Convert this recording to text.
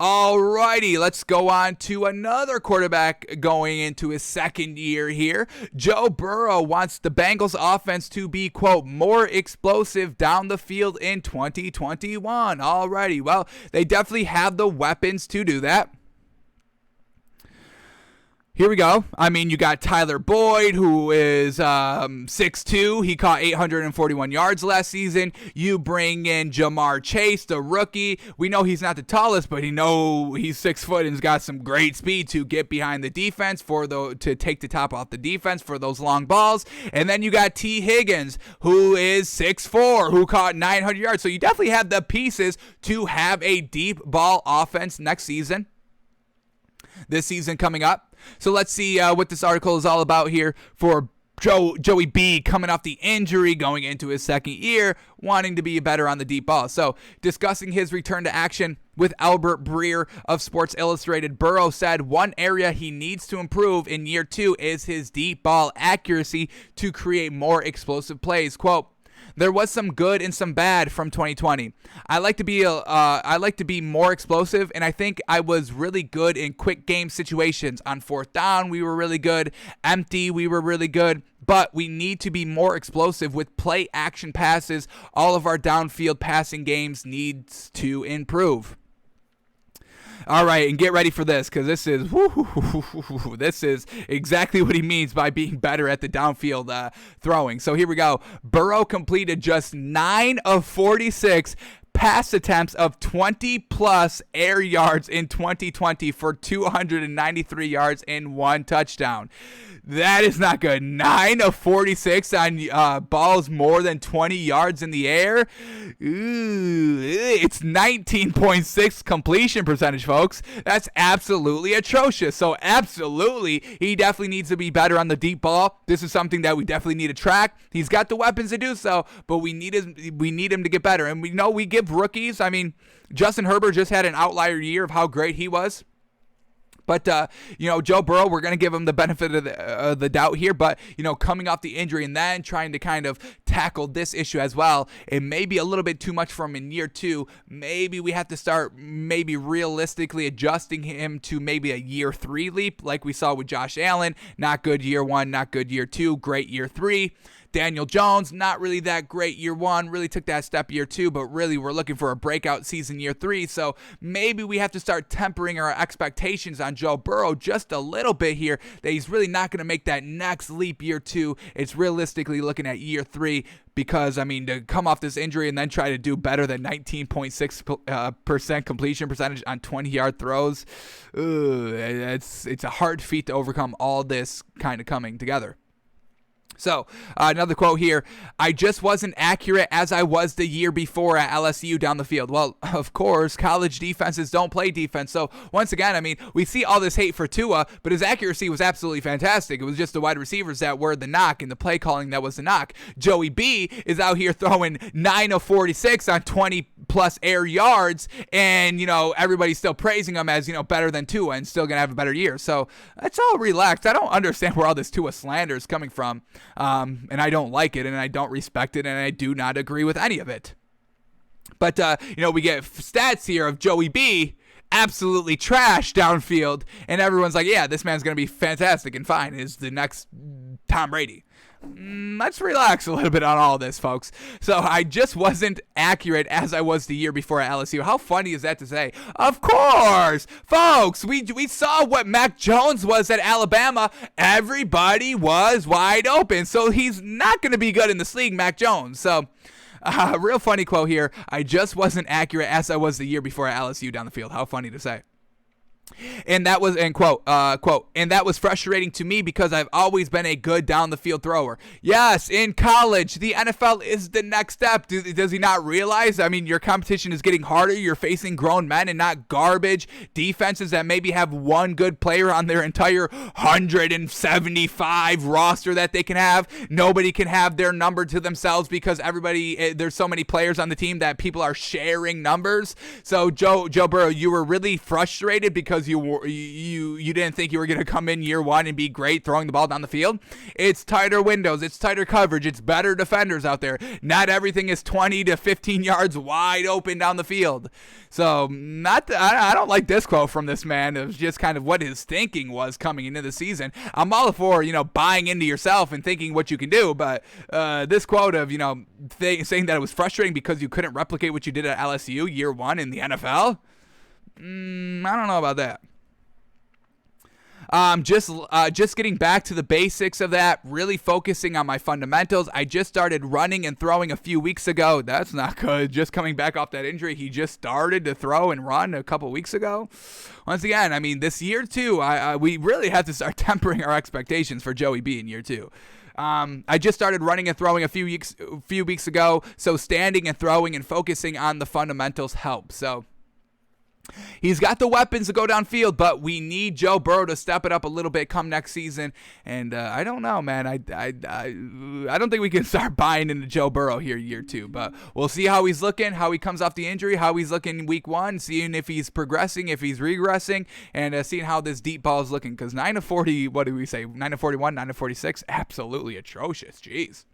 Alrighty, let's go on to another quarterback going into his second year here. Joe Burrow wants the Bengals offense to be, quote, more explosive down the field in 2021. Alrighty, well, they definitely have the weapons to do that. Here we go. I mean, you got Tyler Boyd, who is 6'2". He caught 841 yards last season. You bring in Jamar Chase, the rookie. We know he's not the tallest, but he's 6 foot and has got some great speed to get behind the defense to take the top off the defense for those long balls. And then you got T. Higgins, who is 6'4", who caught 900 yards. So you definitely have the pieces to have a deep ball offense next season. This season coming up. So let's see what this article is all about here for Joey B coming off the injury, going into his second year, wanting to be better on the deep ball. So discussing his return to action with Albert Breer of Sports Illustrated, Burrow said one area he needs to improve in year 2 is his deep ball accuracy to create more explosive plays. Quote, there was some good and some bad from 2020. I like to be more explosive, and I think I was really good in quick game situations. On fourth down, we were really good. Empty, we were really good. But we need to be more explosive with play action passes. All of our downfield passing games needs to improve. All right, and get ready for this, because this is exactly what he means by being better at the downfield throwing. So here we go. Burrow completed just 9 of 46 pass attempts of 20-plus air yards in 2020 for 293 yards and 1 touchdown. That is not good. 9 of 46 on balls more than 20 yards in the air. Ooh, it's 19.6 completion percentage, folks. That's absolutely atrocious. So absolutely, he definitely needs to be better on the deep ball. This is something that we definitely need to track. He's got the weapons to do so, but we need him to get better. And we know we give rookies. I mean, Justin Herbert just had an outlier year of how great he was. But, Joe Burrow, we're going to give him the benefit of the doubt here. But, coming off the injury and then trying to kind of tackle this issue as well, it may be a little bit too much for him in year 2. Maybe we have to start realistically adjusting him to maybe a year 3 leap like we saw with Josh Allen. Not good year 1, not good year 2, great year 3. Daniel Jones, not really that great year 1, really took that step year 2, but really we're looking for a breakout season year 3. So maybe we have to start tempering our expectations on Joe Burrow just a little bit here, that he's really not going to make that next leap year 2. It's realistically looking at year 3. Because, to come off this injury and then try to do better than 19.6% completion percentage on 20-yard throws, it's a hard feat to overcome all this kind of coming together. So, another quote here, I just wasn't accurate as I was the year before at LSU down the field. Well, of course, college defenses don't play defense. So, once again, we see all this hate for Tua, but his accuracy was absolutely fantastic. It was just the wide receivers that were the knock and the play calling that was the knock. Joey B is out here throwing 9 of 46 on 20-plus air yards, and, everybody's still praising him as, better than Tua and still going to have a better year. So, that's all relaxed. I don't understand where all this Tua slander is coming from. And I don't like it, and I don't respect it, and I do not agree with any of it. But, we get stats here of Joey B absolutely trash downfield, and everyone's like, yeah, this man's going to be fantastic and fine. Is the next Tom Brady. Let's relax a little bit on all this, folks. So I just wasn't accurate as I was the year before at LSU. How funny is that to say? Of course, folks, we saw what Mac Jones was at Alabama. Everybody was wide open. So he's not going to be good in this league, Mac Jones. So real funny quote here. I just wasn't accurate as I was the year before at LSU down the field. How funny to say. And that was, and quote, and that was frustrating to me because I've always been a good down the field thrower. Yes, in college, the NFL is the next step. Does he not realize? Your competition is getting harder. You're facing grown men and not garbage defenses that maybe have one good player on their entire 175 roster that they can have. Nobody can have their number to themselves because there's so many players on the team that people are sharing numbers. So Joe Burrow, you were really frustrated because you didn't think you were going to come in year one and be great throwing the ball down the field. It's tighter windows, it's tighter coverage, it's better defenders out there. Not everything is 20 to 15 yards wide open down the field. So I don't like this quote from this man. It was just kind of what his thinking was coming into the season. I'm all for, buying into yourself and thinking what you can do, but this quote of, saying that it was frustrating because you couldn't replicate what you did at LSU year one in the NFL, I don't know about that. Just getting back to the basics of that, really focusing on my fundamentals. I just started running and throwing a few weeks ago. That's not good. Just coming back off that injury, he just started to throw and run a couple weeks ago. Once again, I mean, this year too, we really have to start tempering our expectations for Joey B in year two. I just started running and throwing a few weeks ago, so standing and throwing and focusing on the fundamentals helps. So he's got the weapons to go downfield, but we need Joe Burrow to step it up a little bit come next season. And I don't know, man. I don't think we can start buying into Joe Burrow here year two, but we'll see how he's looking, how he comes off the injury, how he's looking week one, seeing if he's progressing, if he's regressing, and seeing how this deep ball is looking. Because 9 of 40, what do we say? 9 of 41, 9 of 46, absolutely atrocious. Jeez.